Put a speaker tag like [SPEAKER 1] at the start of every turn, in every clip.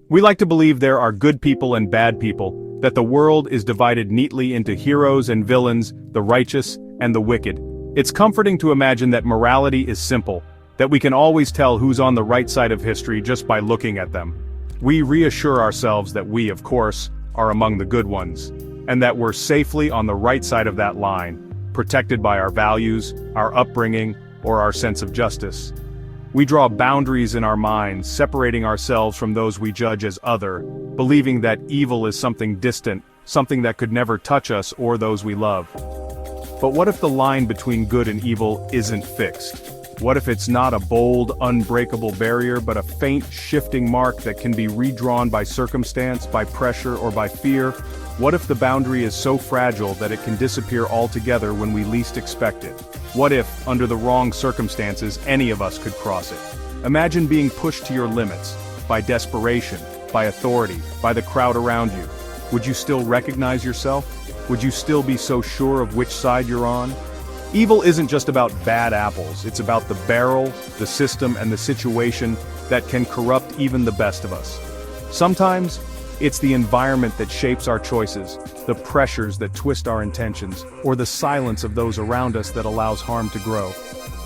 [SPEAKER 1] We like to believe there are good people and bad people, that the world is divided neatly into heroes and villains, the righteous and the wicked. It's comforting to imagine that morality is simple, that we can always tell who's on the right side of history just by looking at them. We reassure ourselves that we, of course, are among the good ones, and that we're safely on the right side of that line, protected by our values, our upbringing, or our sense of justice. We draw boundaries in our minds, separating ourselves from those we judge as other, believing that evil is something distant, something that could never touch us or those we love. But what if the line between good and evil isn't fixed? What if it's not a bold, unbreakable barrier but a faint, shifting mark that can be redrawn by circumstance, by pressure, or by fear? What if the boundary is so fragile that it can disappear altogether when we least expect it? What if, under the wrong circumstances, any of us could cross it? Imagine being pushed to your limits, by desperation, by authority, by the crowd around you. Would you still recognize yourself? Would you still be so sure of which side you're on? Evil isn't just about bad apples, it's about the barrel, the system, and the situation that can corrupt even the best of us. Sometimes, it's the environment that shapes our choices, the pressures that twist our intentions, or the silence of those around us that allows harm to grow.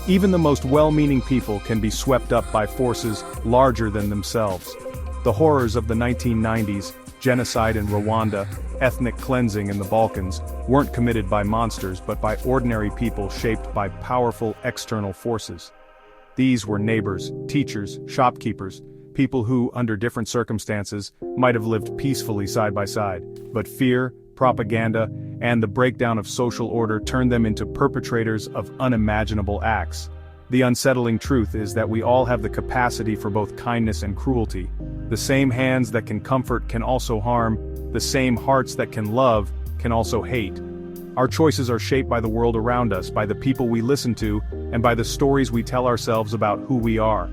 [SPEAKER 1] Even the most well-meaning people can be swept up by forces larger than themselves. The horrors of the 1990s, genocide in Rwanda, ethnic cleansing in the Balkans, weren't committed by monsters but by ordinary people shaped by powerful external forces. These were neighbors, teachers, shopkeepers, people who, under different circumstances, might have lived peacefully side by side, but fear, propaganda, and the breakdown of social order turned them into perpetrators of unimaginable acts. The unsettling truth is that we all have the capacity for both kindness and cruelty. The same hands that can comfort can also harm, the same hearts that can love can also hate. Our choices are shaped by the world around us, by the people we listen to, and by the stories we tell ourselves about who we are.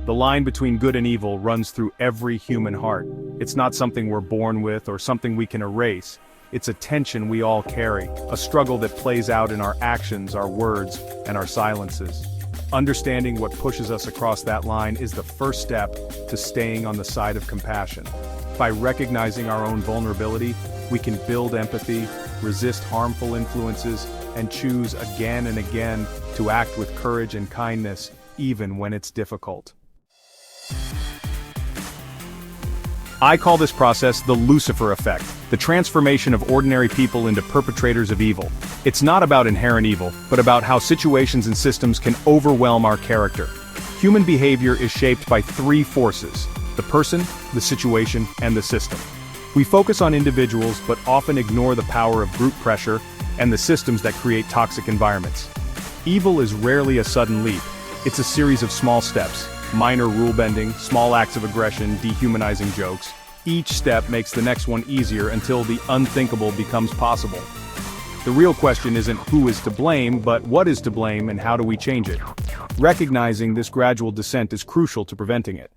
[SPEAKER 1] The line between good and evil runs through every human heart. It's not something we're born with or something we can erase. It's a tension we all carry, a struggle that plays out in our actions, our words, and our silences. Understanding what pushes us across that line is the first step to staying on the side of compassion. By recognizing our own vulnerability, we can build empathy, resist harmful influences, and choose again and again to act with courage and kindness, even when it's difficult. I call this process the Lucifer Effect, the transformation of ordinary people into perpetrators of evil. It's not about inherent evil, but about how situations and systems can overwhelm our character. Human behavior is shaped by three forces: the person, the situation, and the system. We focus on individuals but often ignore the power of group pressure and the systems that create toxic environments. Evil is rarely a sudden leap. It's a series of small steps. Minor rule-bending, small acts of aggression, dehumanizing jokes. Each step makes the next one easier until the unthinkable becomes possible. The real question isn't who is to blame, but what is to blame and how do we change it? Recognizing this gradual descent is crucial to preventing it.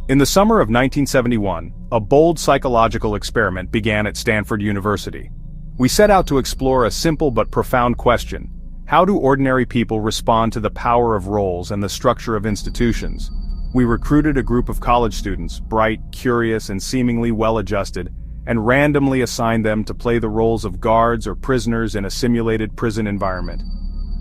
[SPEAKER 1] In the summer of 1971, a bold psychological experiment began at Stanford University. We set out to explore a simple but profound question. How do ordinary people respond to the power of roles and the structure of institutions? We recruited a group of college students, bright, curious, and seemingly well-adjusted, and randomly assigned them to play the roles of guards or prisoners in a simulated prison environment.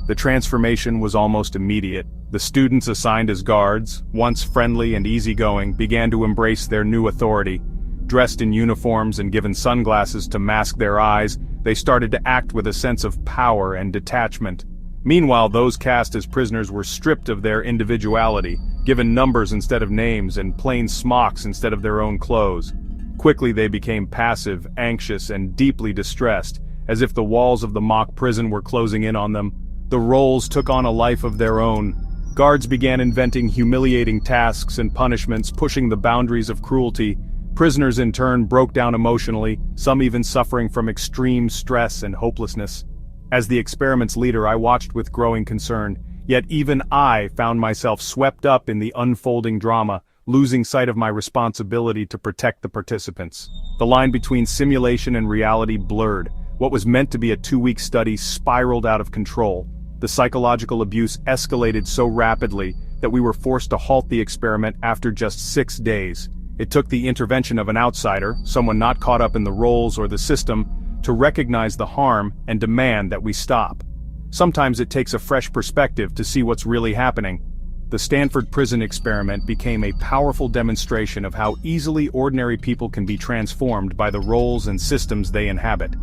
[SPEAKER 1] The transformation was almost immediate. The students assigned as guards, once friendly and easygoing, began to embrace their new authority. Dressed in uniforms and given sunglasses to mask their eyes, they started to act with a sense of power and detachment. Meanwhile, those cast as prisoners were stripped of their individuality, given numbers instead of names and plain smocks instead of their own clothes. Quickly they became passive, anxious, and deeply distressed, as if the walls of the mock prison were closing in on them. The roles took on a life of their own. Guards began inventing humiliating tasks and punishments, pushing the boundaries of cruelty. Prisoners in turn broke down emotionally, some even suffering from extreme stress and hopelessness. As the experiment's leader, I watched with growing concern, yet even I found myself swept up in the unfolding drama, losing sight of my responsibility to protect the participants. The line between simulation and reality blurred. What was meant to be a 2-week study spiraled out of control. The The psychological abuse escalated so rapidly that we were forced to halt the experiment after just 6 days. It took the intervention of an outsider, someone not caught up in the roles or the system, to recognize the harm and demand that we stop. Sometimes it takes a fresh perspective to see what's really happening. The Stanford prison experiment became a powerful demonstration of how easily ordinary people can be transformed by the roles and systems they inhabit.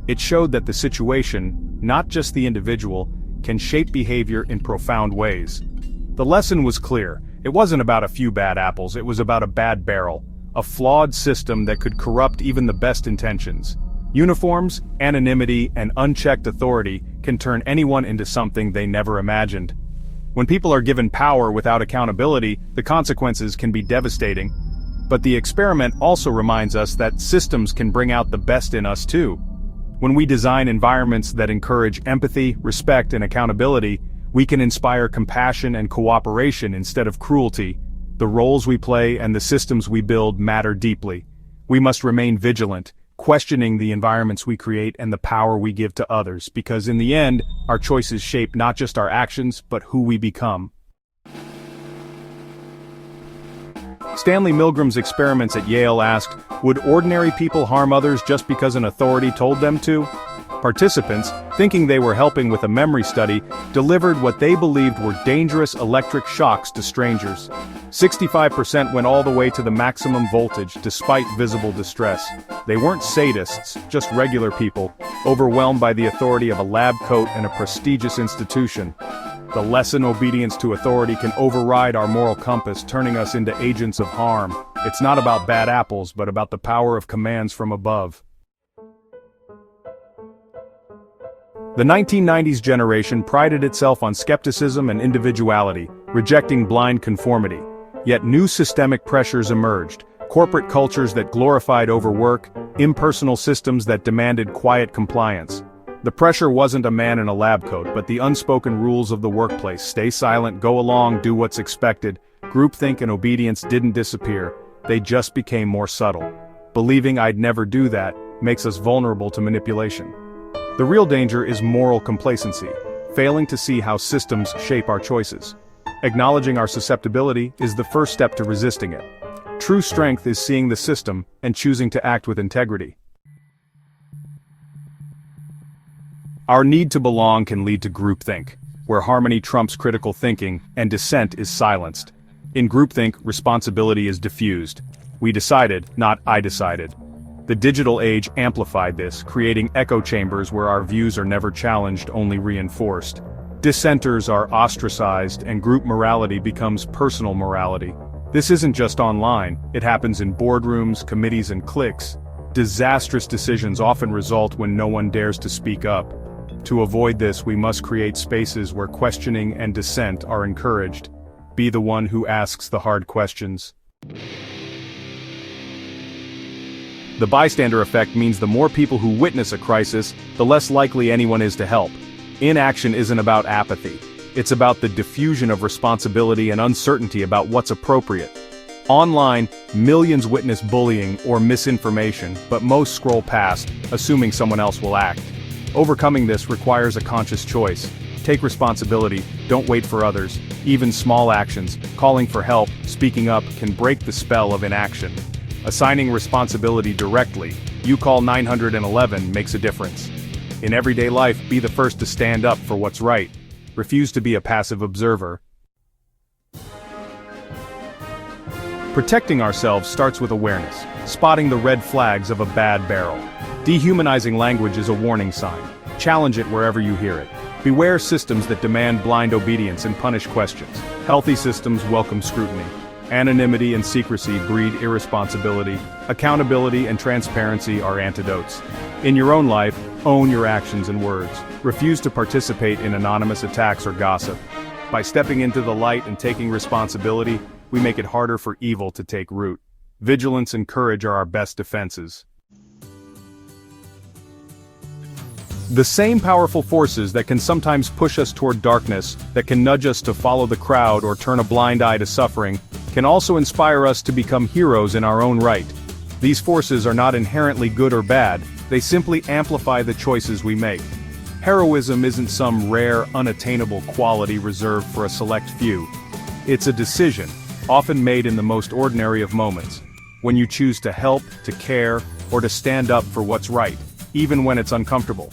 [SPEAKER 1] It showed that the situation, not just the individual, can shape behavior in profound ways. The lesson was clear. It wasn't about a few bad apples, it was about a bad barrel, a flawed system that could corrupt even the best intentions. Uniforms, anonymity, and unchecked authority can turn anyone into something they never imagined. When people are given power without accountability, the consequences can be devastating. But the experiment also reminds us that systems can bring out the best in us too. When we design environments that encourage empathy, respect, and accountability, we can inspire compassion and cooperation instead of cruelty. The roles we play and the systems we build matter deeply. We must remain vigilant, questioning the environments we create and the power we give to others, because in the end, our choices shape not just our actions, but who we become. Stanley Milgram's experiments at Yale asked, would ordinary people harm others just because an authority told them to? Participants, thinking they were helping with a memory study, delivered what they believed were dangerous electric shocks to strangers. 65% went all the way to the maximum voltage despite visible distress. They weren't sadists, just regular people, overwhelmed by the authority of a lab coat and a prestigious institution. The lesson: obedience to authority can override our moral compass, turning us into agents of harm. It's not about bad apples, but about the power of commands from above. The 1990s generation prided itself on skepticism and individuality, rejecting blind conformity. Yet new systemic pressures emerged: corporate cultures that glorified overwork, impersonal systems that demanded quiet compliance. The pressure wasn't a man in a lab coat, but the unspoken rules of the workplace: stay silent, go along, do what's expected. Groupthink and obedience didn't disappear, they just became more subtle. Believing I'd never do that makes us vulnerable to manipulation. The real danger is moral complacency, failing to see how systems shape our choices. Acknowledging our susceptibility is the first step to resisting it. True strength is seeing the system and choosing to act with integrity. Our need to belong can lead to groupthink, where harmony trumps critical thinking and dissent is silenced. In groupthink, responsibility is diffused. We decided, not I decided. The digital age amplified this, creating echo chambers where our views are never challenged, only reinforced. Dissenters are ostracized, and group morality becomes personal morality. This isn't just online, it happens in boardrooms, committees, and cliques. Disastrous decisions often result when no one dares to speak up. To avoid this, we must create spaces where questioning and dissent are encouraged. Be the one who asks the hard questions. The bystander effect means the more people who witness a crisis, the less likely anyone is to help. Inaction isn't about apathy. It's about the diffusion of responsibility and uncertainty about what's appropriate. Online, millions witness bullying or misinformation, but most scroll past, assuming someone else will act. Overcoming this requires a conscious choice. Take responsibility, don't wait for others. Even small actions, calling for help, speaking up, can break the spell of inaction. Assigning responsibility directly, you call 911, makes a difference. In everyday life, be the first to stand up for what's right. Refuse to be a passive observer. Protecting ourselves starts with awareness, spotting the red flags of a bad barrel. Dehumanizing language is a warning sign. Challenge it wherever you hear it. Beware systems that demand blind obedience and punish questions. Healthy systems welcome scrutiny. Anonymity and secrecy breed irresponsibility. Accountability and transparency are antidotes. In your own life, own your actions and words. Refuse to participate in anonymous attacks or gossip. By stepping into the light and taking responsibility, we make it harder for evil to take root. Vigilance and courage are our best defenses. The same powerful forces that can sometimes push us toward darkness, that can nudge us to follow the crowd or turn a blind eye to suffering, can also inspire us to become heroes in our own right. These forces are not inherently good or bad, they simply amplify the choices we make. Heroism isn't some rare, unattainable quality reserved for a select few. It's a decision, often made in the most ordinary of moments, when you choose to help, to care, or to stand up for what's right, even when it's uncomfortable.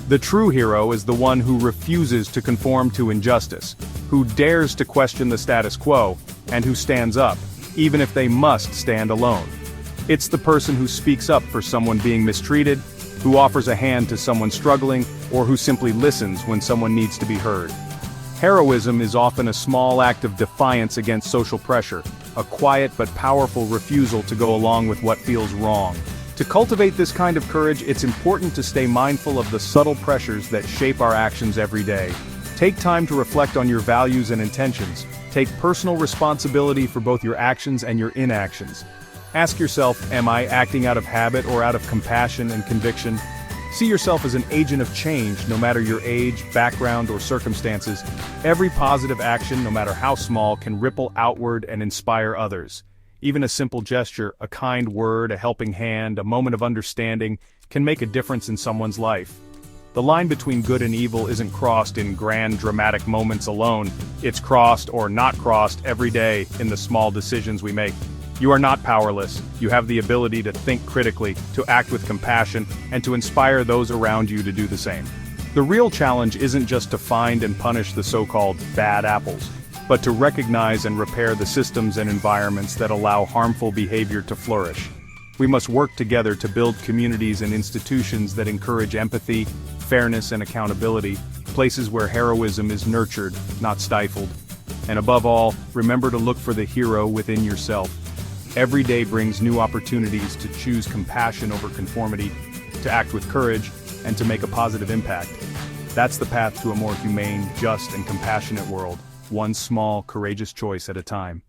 [SPEAKER 1] The true hero is the one who refuses to conform to injustice, who dares to question the status quo, and who stands up, even if they must stand alone. It's the person who speaks up for someone being mistreated, who offers a hand to someone struggling, or who simply listens when someone needs to be heard. Heroism is often a small act of defiance against social pressure, a quiet but powerful refusal to go along with what feels wrong. To cultivate this kind of courage, it's important to stay mindful of the subtle pressures that shape our actions every day. Take time to reflect on your values and intentions. Take personal responsibility for both your actions and your inactions. Ask yourself, am I acting out of habit or out of compassion and conviction? See yourself as an agent of change, no matter your age, background, or circumstances. Every positive action, no matter how small, can ripple outward and inspire others. Even a simple gesture, a kind word, a helping hand, a moment of understanding, can make a difference in someone's life. The line between good and evil isn't crossed in grand, dramatic moments alone. It's crossed or not crossed every day in the small decisions we make. You are not powerless. You have the ability to think critically, to act with compassion, and to inspire those around you to do the same. The real challenge isn't just to find and punish the so-called bad apples, but to recognize and repair the systems and environments that allow harmful behavior to flourish. We must work together to build communities and institutions that encourage empathy, fairness, and accountability, places where heroism is nurtured, not stifled. And above all, remember to look for the hero within yourself. Every day brings new opportunities to choose compassion over conformity, to act with courage, and to make a positive impact. That's the path to a more humane, just, and compassionate world, one small, courageous choice at a time.